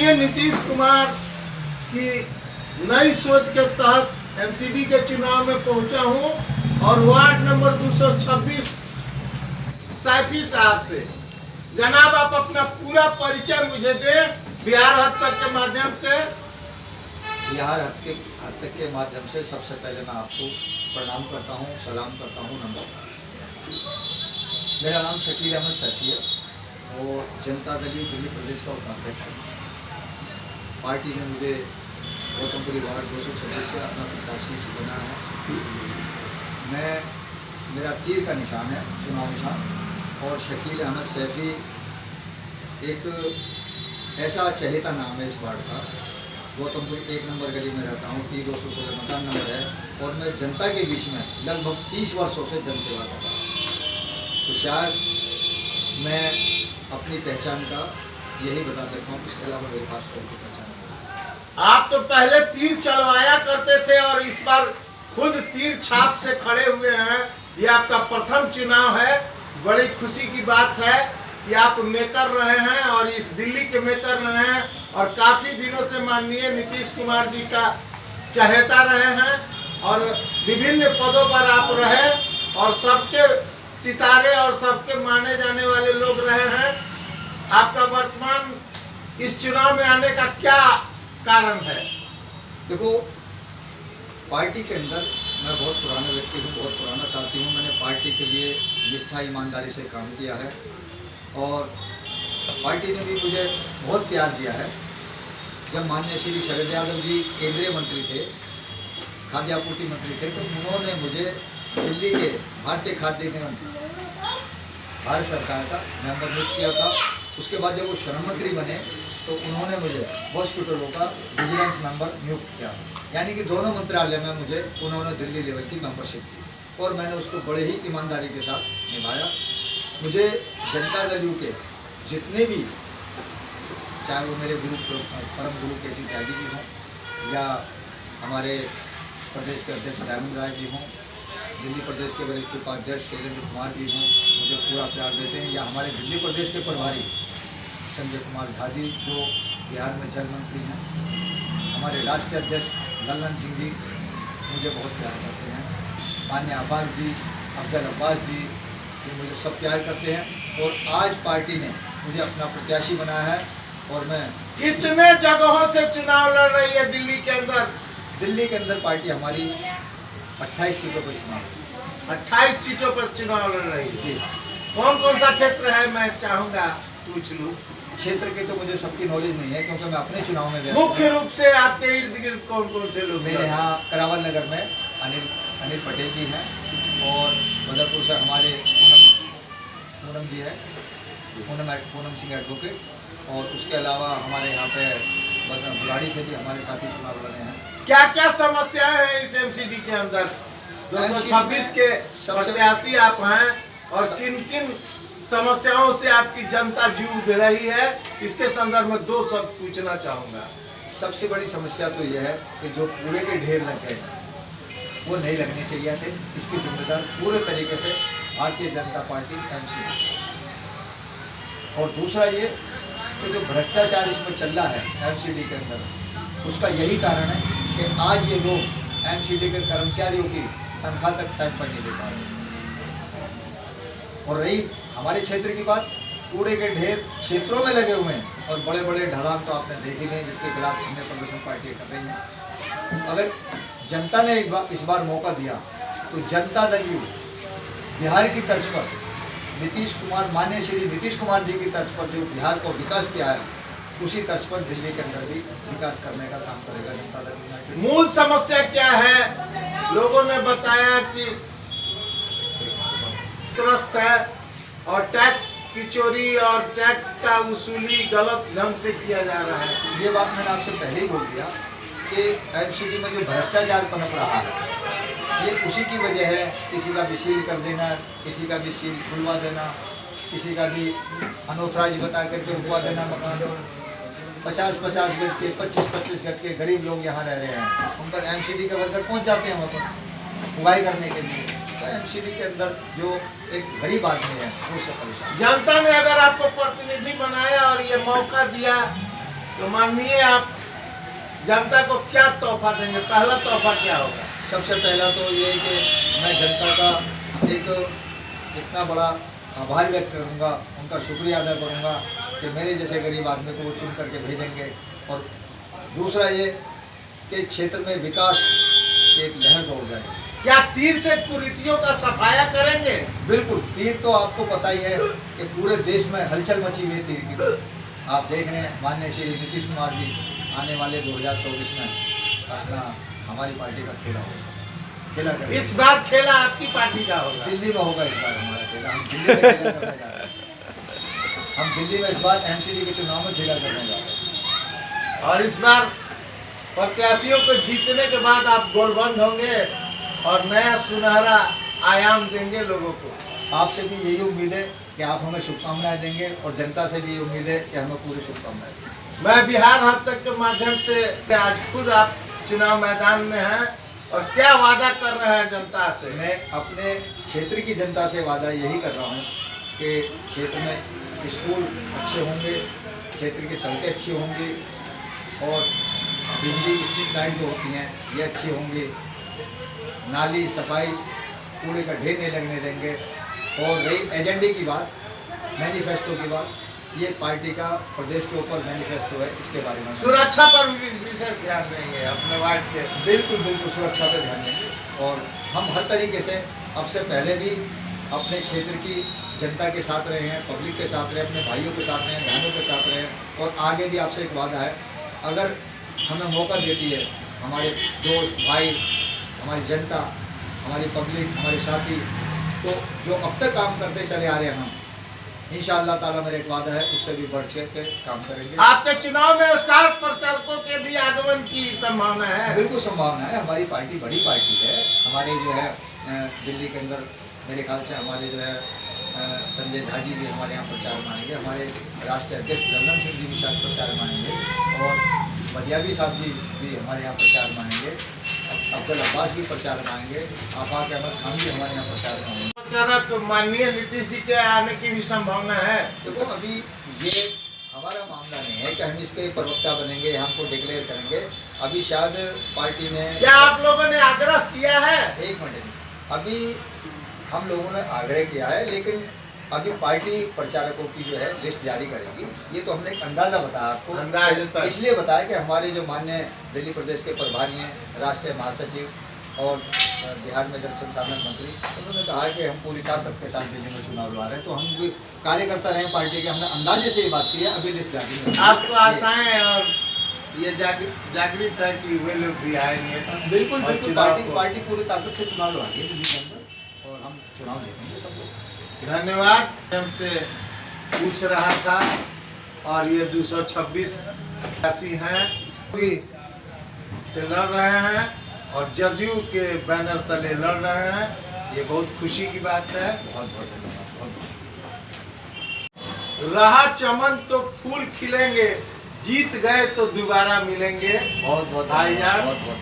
माननीय नीतीश कुमार की नई सोच के तहत एमसीडी के चुनाव में पहुंचा हूं और वार्ड नंबर 226 सैफी साहब से जनाब आप अपना पूरा परिचय मुझे दें बिहार हद तक के माध्यम से। बिहार हद तक के माध्यम से सबसे पहले मैं आपको प्रणाम करता हूं, सलाम करता हूं, नमस्कार। मेरा नाम शकील अहमद सैफी है और जनता दल दिल्ली प्रदेश का उपाध्यक्ष हूँ। पार्टी ने मुझे गौतमपुरी वार्ड 226 से अपना प्रत्याशी बनाया है। मेरा तीर का निशान है, चुनाव निशान। और शकील अहमद सैफी एक ऐसा चहेता नाम है इस वार्ड का। गौतमपुर 1 नंबर गली में रहता हूँ, T216 मकान नंबर है और मैं जनता के बीच में लगभग 30 वर्षों से जनसेवा कर रहा हूँ। तो शायद मैं अपनी पहचान का यही बता सकता हूँ, इसके अलावा मेरे पास कोई पहचान नहीं। आप तो पहले तीर चलवाया करते थे और इस बार खुद तीर छाप से खड़े हुए हैं। ये आपका प्रथम चुनाव है। बड़ी खुशी की बात है कि आप मेकर रहे हैं और इस दिल्ली के मेकर रहे हैं और काफी दिनों से माननीय नीतीश कुमार जी का चहेता रहे हैं और विभिन्न पदों पर आप रहे और सबके सितारे और सबके माने जाने वाले लोग रहे हैं। आपका वर्तमान इस चुनाव में आने का क्या कारण है? देखो, पार्टी के अंदर मैं बहुत पुराना व्यक्ति हूँ, बहुत पुराना साथी हूँ। मैंने पार्टी के लिए निष्ठा ईमानदारी से काम किया है और पार्टी ने भी मुझे बहुत प्यार दिया है। जब माननीय श्री शरद यादव जी केंद्रीय मंत्री थे, खाद्य आपूर्ति मंत्री थे, तो उन्होंने मुझे दिल्ली के भारतीय खाद्य निगम भारत सरकार का मेंबर नियुक्त किया था। उसके बाद जब वो श्रम मंत्री बने तो उन्होंने मुझे हॉस्पिटलों का विजिलेंस मेंबर नियुक्त किया, यानी कि दोनों मंत्रालय में मुझे उन्होंने दिल्ली लेवल की मेंबरशिप दी और मैंने उसको बड़े ही ईमानदारी के साथ निभाया। मुझे जनता दल के जितने भी, चाहे वो मेरे गुरु परम गुरु केसी त्यागी जी हों या हमारे प्रदेश के अध्यक्ष डायमंड राय जी हों, दिल्ली प्रदेश के वरिष्ठ उपाध्यक्ष शैलेंद्र कुमार जी हों, मुझे पूरा प्यार देते हैं, या हमारे दिल्ली प्रदेश के प्रभारी संजय कुमार झा जी जो बिहार में जल मंत्री हैं, हमारे राष्ट्रीय अध्यक्ष ललन सिंह जी मुझे बहुत प्यार करते हैं, माननीय आफाक जी, अफजल अब्बास जी, ये मुझे सब प्यार करते हैं। और आज पार्टी ने मुझे अपना प्रत्याशी बनाया है और मैं कितने जगहों से चुनाव लड़ रही है दिल्ली के अंदर? दिल्ली के अंदर पार्टी हमारी 28 सीटों पर चुनाव 28 सीटों पर चुनाव लड़ रही है जी। कौन कौन सा क्षेत्र है मैं चाहूंगा पूछ लूं? क्षेत्र के तो मुझे सबकी नॉलेज नहीं है क्योंकि मैं अपने चुनाव में व्यस्त मुख्य रूप से आपके इर्द गिर्द कौन कौन से लोग? मेरे यहाँ करावल नगर में अनिल पटेल जी हैं और बदरपुर से हमारे पूनम जी है, पूनम सिंह एडवोकेट, और उसके अलावा हमारे यहाँ पे बुलाड़ी से भी हमारे साथी चुनाव लड़े हैं। क्या क्या समस्याएं हैं इस एमसीडी के अंदर? 226 के प्रत्याशी आप हैं और किन किन समस्याओं से आपकी जनता जूझ रही है, इसके संदर्भ में 2 शब्द पूछना चाहूँगा। सबसे बड़ी समस्या तो यह है कि जो कूड़े के ढेर लग गए वो नहीं लगने चाहिए थे। इसकी जिम्मेदार पूरे तरीके से भारतीय जनता पार्टी एमसीडी। और दूसरा ये कि जो भ्रष्टाचार इसमें चल रहा है एमसीडी के अंदर, उसका यही कारण है कि आज ये लोग एमसीडी के कर्मचारियों की तनख्वाह तक टाइम पर नहीं दे पा रहे। और रही हमारे क्षेत्र की बात, कूड़े के ढेर क्षेत्रों में लगे हुए हैं और बड़े बड़े ढलान तो आपने देख ही नहीं, जिसके खिलाफ अन्य प्रदर्शन पार्टियाँ कर रही हैं। अगर जनता ने इस बार मौका दिया तो जनता दल बिहार की तर्ज पर नीतीश कुमार, माननीय श्री नीतीश कुमार जी की तर्ज पर जो बिहार को विकास किया है, उसी तर्ज पर दिल्ली के अंदर भी विकास करने का काम करेगा जनता दल। मूल समस्या क्या है? लोगों ने बताया कि त्रस्त है और टैक्स की चोरी और टैक्स का वसूली गलत ढंग से किया जा रहा है। ये बात मैंने आपसे पहले ही बोल दिया कि एमसीडी में जो भ्रष्टाचार पनप रहा है ये उसी की वजह है। किसी का भी सील कर देना, किसी का भी सील खुलवा देना, किसी का भी अनऑथराइज बता करके रुकवा देना मकान। 50-50 गज के, 25-25 गज के गरीब लोग यहाँ रह रहे हैं, उन पर एमसीडी के वर्कर पहुँच जाते हैं वहाँ पर उगाई करने के लिए। तो एमसीडी के अंदर जो एक गरीब आदमी है वो उससे परेशान। जनता ने अगर आपको प्रतिनिधि बनाया और ये मौका दिया तो माननीय आप जनता को क्या तोहफा देंगे, पहला तोहफा क्या होगा? सबसे पहला तो ये है कि मैं जनता का एक इतना बड़ा आभार व्यक्त करूँगा, उनका शुक्रिया अदा करूँगा कि मेरे जैसे गरीब आदमी को वो चुन करके भेजेंगे। और दूसरा ये कि क्षेत्र में विकास की एक लहर दौड़ जाए। क्या तीर से कुरीतियों का सफाया करेंगे? बिल्कुल, तीर तो आपको पता ही है कि पूरे देश में हलचल मची हुई है तीर की। आप देख रहे हैं माननीय श्री नीतीश कुमार जी आने वाले 2024 में अपना हमारी पार्टी का खेला करेंगे। इस बार खेला आपकी पार्टी का होगा? दिल्ली में होगा इस बार हमारा खेला। हम दिल्ली में खेला करने जा रहे हैं। हम दिल्ली में इस बार एमसीडी के चुनाव में खेला करने जा रहे हैं। और इस बार प्रत्याशियों को जीतने के बाद आप गोलबंद होंगे और नया सुनहरा आयाम देंगे लोगों को। आपसे भी यही उम्मीद है कि आप हमें शुभकामनाएं देंगे और जनता से भी यही उम्मीद है कि हमें पूरी शुभकामनाएं देंगे। मैं बिहार हब तक के माध्यम से आज खुद आप चुनाव मैदान में हैं और क्या वादा कर रहे हैं जनता से? मैं अपने क्षेत्र की जनता से वादा यही कर रहा हूँ कि क्षेत्र में स्कूल अच्छे होंगे, क्षेत्र की सड़कें अच्छी होंगी और बिजली स्ट्रीट लाइट जो होती हैं ये अच्छी होंगी, नाली सफाई कूड़े का ढेर नहीं लगने देंगे। और रही एजेंडे की बात, मैनिफेस्टो की बात, ये पार्टी का प्रदेश के ऊपर मैनिफेस्टो है, इसके बारे में सुरक्षा पर भी विशेष ध्यान देंगे अपने वार्ड के। बिल्कुल बिल्कुल सुरक्षा पर ध्यान देंगे। और हम हर तरीके से अब से पहले भी अपने क्षेत्र की जनता के साथ रहे हैं, पब्लिक के साथ रहे, अपने भाइयों के साथ रहे, बहनों के साथ रहे और आगे भी आपसे एक वादा है, अगर हमें मौका देती है हमारे दोस्त भाई, हमारी जनता, हमारी पब्लिक, हमारे साथी, तो जो अब तक काम करते चले आ रहे हैं हम इंशाअल्लाह ताला मेरा एक वादा है उससे भी बढ़ चढ़ के काम करेंगे। आपके चुनाव में स्टार प्रचारकों के भी आगमन की संभावना है? बिल्कुल संभावना है। हमारी पार्टी बड़ी पार्टी है। हमारे जो है दिल्ली के अंदर मेरे ख्याल से हमारे जो है संजय झा जी भी हमारे यहाँ प्रचार मानेंगे, हमारे राष्ट्रीय अध्यक्ष ललन सिंह जी भी शायद प्रचार मानेंगे और मरियावी साहब जी भी हमारे यहाँ प्रचार मानेंगे, अब्दुल अब्बास भी प्रचार मानेंगे, आफाक अहमद खान भी हमारे यहाँ प्रचार मानेंगे। प्रचारक माननीय नीतीश जी के आने की भी संभावना है? देखो अभी ये हमारा मामला नहीं है कि हम इसके प्रवक्ता बनेंगे, हमको डिक्लेयर करेंगे। अभी शायद पार्टी ने, क्या आप लोगों ने आग्रह किया है? एक मिनट, अभी हम लोगों ने आग्रह किया है लेकिन अभी पार्टी प्रचारकों की जो है लिस्ट जारी करेगी। ये तो हमने एक अंदाज़ा बताया आपको, अंदाज़ा इसलिए बताया कि हमारे जो माननीय दिल्ली प्रदेश के प्रभारी हैं, राष्ट्रीय महासचिव और बिहार में जल संसाधन मंत्री, उन्होंने कहा है कि हम पूरी ताकत के साथ दिल्ली में चुनाव लड़ा रहे हैं, तो हम भी कार्यकर्ता रहे पार्टी के, हमने अंदाजे से ये बात की है। अभी लिस्ट जारी नहीं। आपको आशाएं और ये जागृत है कि वे लोग भी आएंगे? बिल्कुल बिल्कुल, पार्टी पूरी ताकत से चुनाव लड़ा रही है दिल्ली के अंदर और हम चुनाव जीतेंगे सब लोग। धन्यवाद। हमसे पूछ रहा था और ये 226 ऐसी हैं से लड़ रहे हैं और जदयू के बैनर तले लड़ रहे हैं, ये बहुत खुशी की बात है। बहुत बहुत धन्यवाद। रहा चमन तो फूल खिलेंगे, जीत गए तो दोबारा मिलेंगे। बहुत बहुत भाईजान। बहुत बहुत